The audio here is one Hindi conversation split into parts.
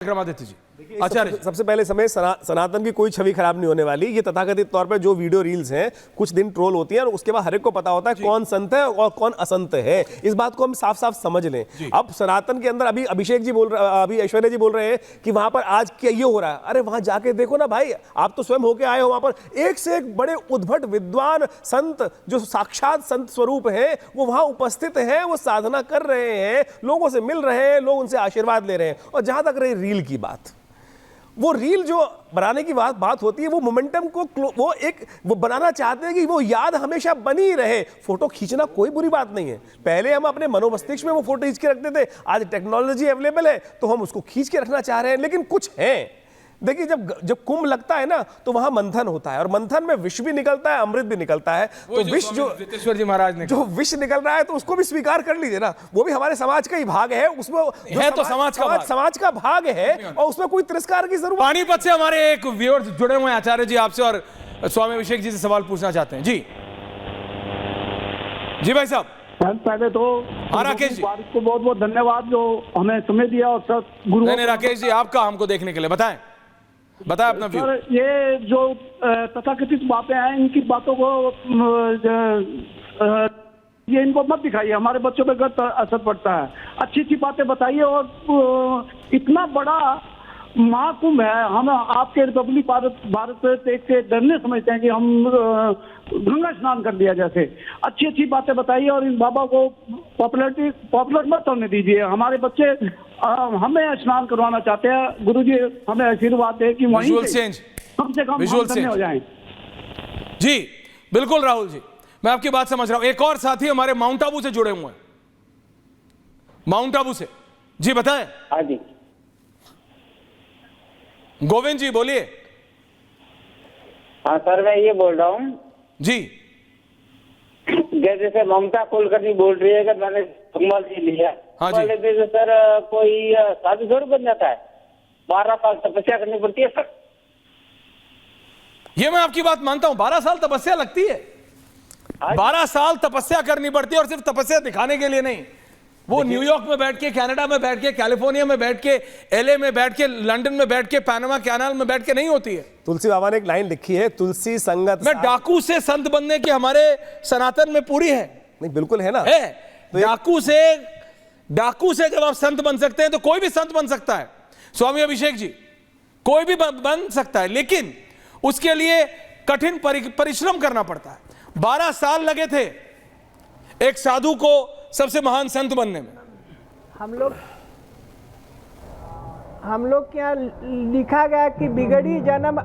विक्रमादित्य जी, आचार्य सबसे पहले समय सनातन की कोई छवि खराब नहीं होने वाली। ये तथाकथित तौर पे जो वीडियो रील्स हैं कुछ दिन ट्रोल होती हैं और उसके बाद हर एक को पता होता है कौन संत है और कौन असंत है। इस बात को हम साफ साफ समझ लें। अब सनातन के अंदर अभी अभिषेक जी बोल रहे, अभी ऐश्वर्या जी बोल रहे हैं कि वहां पर आज क्या ये हो रहा है। अरे वहां जाके देखो ना भाई, आप तो स्वयं होके आए हो वहां पर। एक से एक बड़े उद्भट विद्वान संत जो साक्षात संत स्वरूप है वो वहां उपस्थित है, वो साधना कर रहे हैं, लोगों से मिल रहे हैं, लोग उनसे आशीर्वाद ले रहे हैं। और जहां तक रही रील की बात, वो रील जो बनाने की बात होती है, वो मोमेंटम को वो बनाना चाहते हैं कि वो याद हमेशा बनी रहे। फोटो खींचना कोई बुरी बात नहीं है। पहले हम अपने मनोमस्तिष्क में वो फोटो खींच के रखते थे, आज टेक्नोलॉजी अवेलेबल है तो हम उसको खींच के रखना चाह रहे हैं। लेकिन कुछ है, देखिए जब कुंभ लगता है ना तो वहां मंथन होता है और मंथन में विष भी निकलता है, अमृत भी निकलता है। तो विष जो जितेश्वर जी महाराज ने जो विष निकल रहा है तो उसको भी स्वीकार कर लीजिए ना, वो भी हमारे समाज का ही भाग है। उसमें है तो समाज का भाग है और उसमें कोई तिरस्कार की जरूरत। पानीपत से हमारे एक व्यूअर्स जुड़े हुए हैं आचार्य जी आपसे, और स्वामी अभिषेक जी से सवाल पूछना चाहते हैं। जी भाई साहब। पहले तो राकेश जी को बहुत बहुत धन्यवाद जो हमें समय दिया। और सर गुरु नहीं राकेश जी, आपका हमको देखने के लिए बताएं अपना व्यू। सर ये जो तथाकथित बातें हैं, इनकी बातों को ये इनको मत दिखाइए, हमारे बच्चों पे गलत असर पड़ता है। अच्छी अच्छी बातें बताइए। और इतना बड़ा महाकुंभ है, हम आपके रिपब्लिक भारत देश के डरने समझते हैं कि हम गंगा स्नान कर दिया जैसे। अच्छी अच्छी बातें बताइए और इस बाबा को पॉपुलर मत होने दीजिए। हमारे बच्चे हमें स्नान करवाना चाहते हैं। गुरुजी हमें आशीर्वाद दे कि वहीं कम से कम धन्य हो जाएं। जी बिल्कुल राहुल जी, मैं आपकी बात समझ रहा हूं। एक और साथी हमारे माउंट आबू से जुड़े हुए हैं, माउंट आबू से। जी बताएं। हाँ जी गोविंद जी बोलिए। हाँ सर, मैं ये बोल रहा हूँ जी, जैसे ममता कुलकर्णी बोल रही है कि मैंने कंबल जी लिया। हाँ जी। तो सर कोई साधु थोड़ी बन जाता है, 12 साल तपस्या करनी पड़ती है सर। ये मैं आपकी बात मानता हूं, 12 साल तपस्या लगती है। 12 साल तपस्या करनी पड़ती है, और सिर्फ तपस्या दिखाने के लिए नहीं। वो न्यूयॉर्क में बैठ के, कनाडा में बैठ के, कैलिफोर्निया में बैठ के, एलए में बैठ के, लंदन में बैठ के, पैनामा कैनाल में बैठ के नहीं होती है। तुलसी बाबा ने एक लाइन लिखी है, तुलसी संगत मैं डाकू से संत बनने की हमारे सनातन में पूरी है। नहीं बिल्कुल है ना, है तो डाकू से जब आप संत बन सकते हैं तो कोई भी संत बन सकता है। स्वामी अभिषेक जी, कोई भी बन सकता है, लेकिन उसके लिए कठिन परिश्रम करना पड़ता है। 12 साल लगे थे एक साधु को सबसे महान संत बनने में। हम लोग के यहाँ लिखा गया कि बिगड़ी जन्म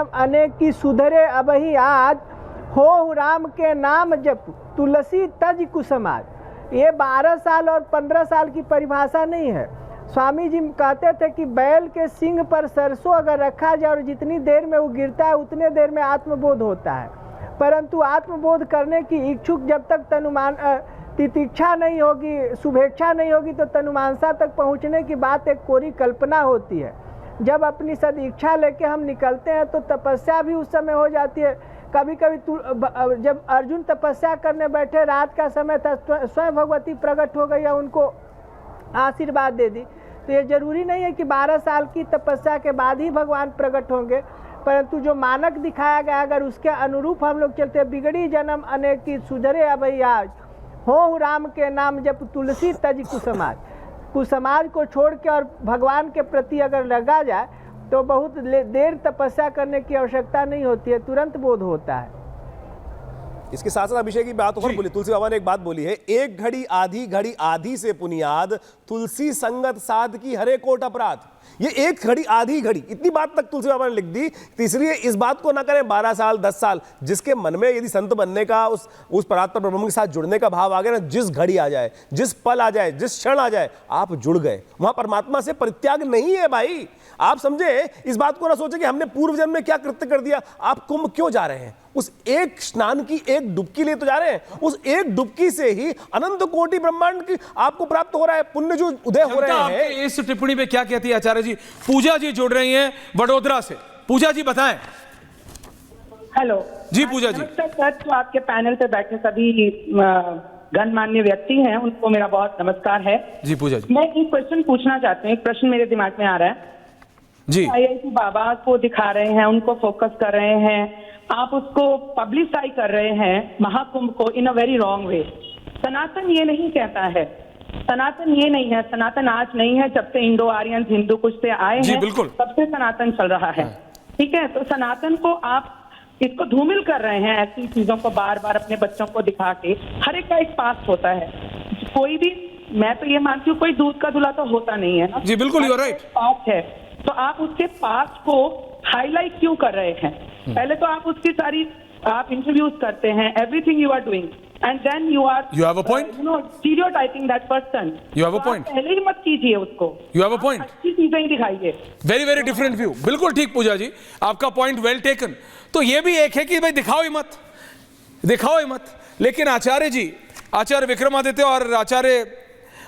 अनेक की सुधरे अबही आज, हो राम के नाम जप तुलसी तज कुसमाज। ये 12 साल और 15 साल की परिभाषा नहीं है। स्वामी जी कहते थे कि बैल के सिंग पर सरसों अगर रखा जाए और जितनी देर में वो गिरता है उतने देर में आत्मबोध होता है। परंतु आत्मबोध करने की इच्छुक जब तक तितिक्षा नहीं होगी, शुभेच्छा नहीं होगी, तो तनुमानसा तक पहुंचने की बात एक कोरी कल्पना होती है। जब अपनी सदिच्छा लेके हम निकलते हैं तो तपस्या भी उस समय हो जाती है। कभी कभी जब अर्जुन तपस्या करने बैठे, रात का समय था, स्वयं भगवती प्रकट हो गई या उनको आशीर्वाद दे दी। तो ये जरूरी नहीं है कि 12 साल की तपस्या के बाद ही भगवान प्रकट होंगे, परंतु जो मानक दिखाया गया अगर उसके अनुरूप हम लोग चलते, बिगड़ी जन्म अनेक की सुधरे अबही आज, हो राम के नाम जप तुलसी तज कुसमाज। कुसमाज को छोड़ के और भगवान के प्रति अगर लगा जाए तो बहुत देर तपस्या करने की आवश्यकता नहीं होती है, तुरंत बोध होता है। इसके साथ साथ अभिषेक की बात और बोली, तुलसी बाबा ने एक बात बोली है, एक घड़ी आधी से पुनियाद, तुलसी संगत साध की हरे कोट अपराध। ये एक घड़ी आधी घड़ी, इतनी बात तक तुलसी बाबा ने लिख दी। तीसरी इस बात को ना करें 12 साल 10 साल, जिसके मन में यदि संत बनने का, उस परात्पर ब्रह्म के साथ जुड़ने का भाव आ गया ना, जिस घड़ी आ जाए, जिस पल आ जाए, जिस क्षण आ जाए, आप जुड़ गए। वहां परमात्मा से परित्याग नहीं है भाई। आप समझे, इस बात को ना सोचे कि हमने पूर्व जन्म में क्या कृत्य कर दिया। आप कुंभ क्यों जा रहे हैं? उस एक स्नान की एक डुबकी लिए तो जा रहे हैं। उस एक डुबकी से ही अनंत कोटि ब्रह्मांड की आपको प्राप्त हो रहा है, पुण्य जो उदय हो रहे हैं। इस टिप्पणी पे क्या कहती है आचार्य जी? पूजा जी जुड़ रही हैं वडोदरा से। पूजा जी बताएं। हेलो जी पूजा जी। सर, आपके पैनल पे बैठे सभी गणमान्य व्यक्ति हैं, उनको मेरा बहुत नमस्कार है। जी पूजा जी। मैं एक क्वेश्चन पूछना चाहती हूँ, एक प्रश्न मेरे दिमाग में आ रहा है जी। IIT बाबा को दिखा रहे हैं, उनको फोकस कर रहे हैं, आप उसको पब्लिसाइज कर रहे हैं महाकुंभ को इन अ वेरी रॉन्ग वे। सनातन ये नहीं कहता है, सनातन ये नहीं है, सनातन आज नहीं है, जब से इंडो आर्यन हिंदू कुछ से आए जी, हैं बिल्कुल। तब से सनातन चल रहा है। ठीक है, तो सनातन को आप इसको धूमिल कर रहे हैं, ऐसी चीजों को बार बार अपने बच्चों को दिखा के। हर एक का एक पास्ट होता है, कोई भी, मैं तो ये मानती हूँ कोई दूध का धुला तो होता नहीं है ना। जी बिल्कुल, यू आर राइट। पास्ट है तो आप उसके पास्ट को हाईलाइट क्यों कर रहे हैं? पहले तो आप उसकी सारी आप इंटरव्यूज करते हैं, everything you are doing, and then you have a point? Stereotyping that person. You have a point? पहले ही मत कीजिए उसको, You have a point? अच्छी चीजें ही दिखाइए। वेरी वेरी डिफरेंट व्यू, बिल्कुल ठीक पूजा जी, आपका पॉइंट वेल टेकन। तो ये भी एक है कि भाई दिखाओ ही मत, दिखाओ ही मत। लेकिन आचार्य जी, आचार्य विक्रमादित्य और आचार्य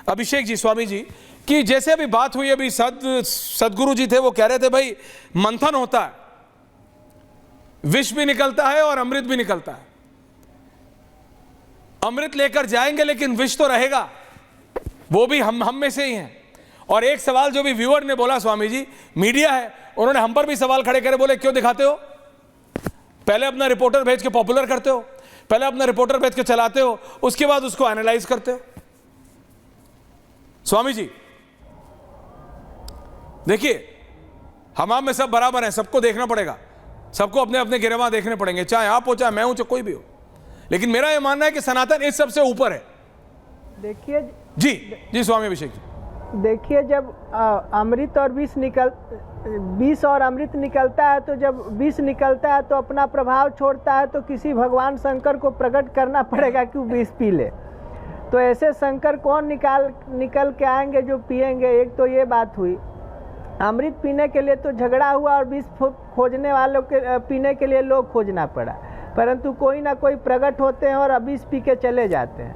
अभिषेक जी, स्वामी जी की जैसे अभी बात हुई, अभी सदगुरु जी थे, वो कह रहे थे भाई मंथन होता है, विष भी निकलता है और अमृत भी निकलता है। अमृत लेकर जाएंगे लेकिन विष तो रहेगा, वो भी हम में से ही हैं। और एक सवाल जो भी व्यूअर ने बोला, स्वामी जी मीडिया है, उन्होंने हम पर भी सवाल खड़े करे, बोले क्यों दिखाते हो? पहले अपना रिपोर्टर भेज के पॉपुलर करते हो, पहले अपना रिपोर्टर भेज के चलाते हो, उसके बाद उसको एनालाइज करते हो। स्वामी जी देखिए, हम आप में सब बराबर हैं, सबको देखना पड़ेगा, सबको अपने अपने गिरवा देखने पड़ेंगे, चाहे आप हो, चाहे मैं हूं, चाहे कोई भी हो। लेकिन मेरा यह मानना है कि सनातन इस सबसे ऊपर है। देखिए जी जी स्वामी अभिषेक जी। देखिए, जब अमृत और विष और अमृत निकलता है, तो जब विष निकलता है तो अपना प्रभाव छोड़ता है, तो किसी भगवान शंकर को प्रकट करना पड़ेगा कि विष पी ले। तो ऐसे शंकर कौन निकल के आएंगे जो पिएंगे? एक तो ये बात हुई। अमृत पीने के लिए तो झगड़ा हुआ और विष खोजने वालों के पीने के लिए लोग खोजना पड़ा, परंतु कोई ना कोई प्रकट होते हैं और विष पी के चले जाते हैं।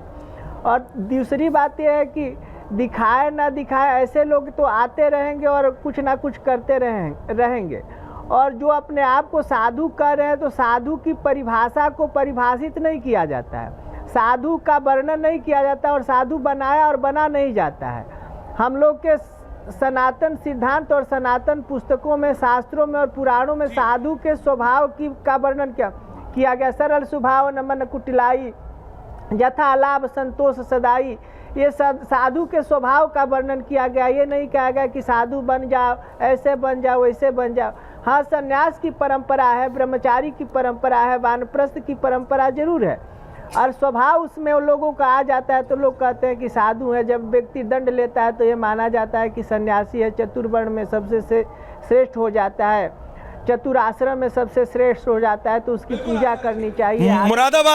और दूसरी बात यह है कि दिखाए ना दिखाए, ऐसे लोग तो आते रहेंगे और कुछ ना कुछ करते रहेंगे। और जो अपने आप को साधु कह रहे हैं, तो साधु की परिभाषा को परिभाषित नहीं किया जाता है, साधु का वर्णन नहीं किया जाता, और साधु बनाया और बना नहीं जाता है। हम लोग के सनातन सिद्धांत और सनातन पुस्तकों में, शास्त्रों में और पुराणों में साधु के स्वभाव का वर्णन किया गया। सरल स्वभाव न मन कुटिलाई, यथा लाभ संतोष सदाई। ये साधु के स्वभाव का वर्णन किया गया। ये नहीं कहा गया कि साधु बन जाओ, ऐसे बन जाओ, वैसे बन जाओ। हाँ, संन्यास की परंपरा है, ब्रह्मचारी की परंपरा है, वानप्रस्थ की परंपरा जरूर है, और स्वभाव उसमें उन लोगों का आ जाता है तो लोग कहते हैं कि साधु है। जब व्यक्ति दंड लेता है तो ये माना जाता है कि सन्यासी है, चतुर्वर्ण में सबसे श्रेष्ठ हो जाता है, चतुराश्रम में सबसे श्रेष्ठ हो जाता है, तो उसकी पूजा करनी चाहिए। मुरादाबाद